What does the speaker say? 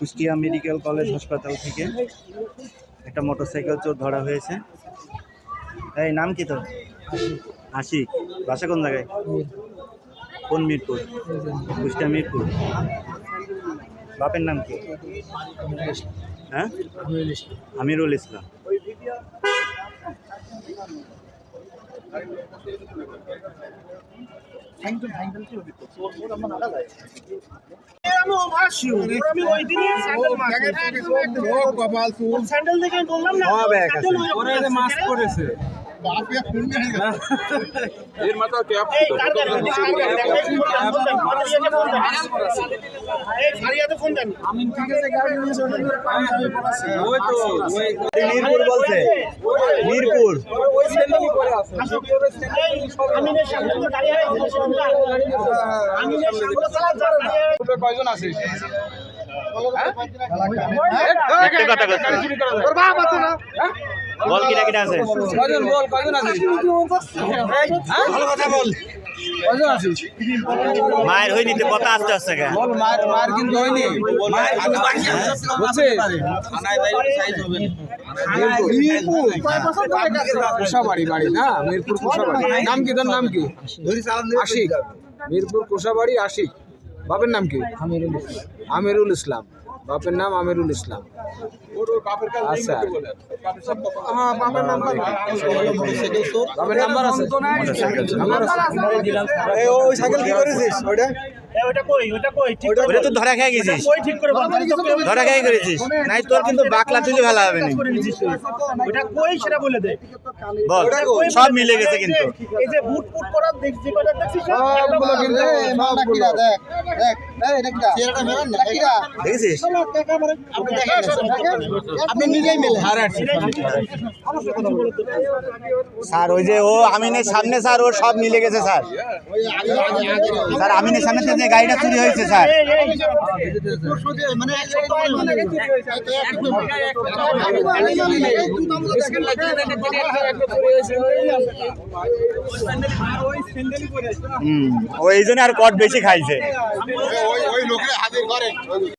Kushtia medical college হাসপাতাল থেকে একটা মোটরসাইকেল চোর ধরা হয়েছে। এই নাম কি তোর? আশিক। বাসা কোন জায়গায়? কোন মিরপুর? কুষ্টিয়া মিরপুর। বাপের নাম কি? হ্যাঁ, আমিরুল ইসলাম। স্যান্ডেল দেখে বললাম না মাস্ক পরেছে। এর মাথা ক্যাপ মিরপুর বলছে, মিরপুর। কয়জন আছে? বল কিটা কিটা আছে? ভালো কথা বল। কয়জন আছে? মায়ের হই নিতে কথা আস্তে আস্তে কে বল মার কিন্তু হয়নি। কোষাবাড়ি বাড়ি না, মিরপুর কোষাবাড়ি। নাম কি তোর? নাম কি? আশিক। মিরপুর কোষাবাড়ি আশিক। বাপের নাম কি? আমিরুল ইসলাম। বাপের নাম আমিরুল ইসলাম। আচ্ছা, হ্যাঁ, বাপের নাম্বার আছে। ওই সাইকেল কি করেছিস? ওটা তো ধরা খেয়ে গেছিস, ধরা খেয়ে করেছিস। নাই তোর কিন্তু বাকলা তুলে ভালো হবে না। বল, সব মিলে গেছে কিন্তু। দেখেছিস? আপনি নিজেই মেলে স্যার ওই যে ও আমিনের সামনে স্যার, ও সব মিলে গেছে স্যার। স্যার আমিনের সামনে যে গাড়িটা চুরি হয়েছে স্যার, ওই জন্য আর কট বেশি খাইছে।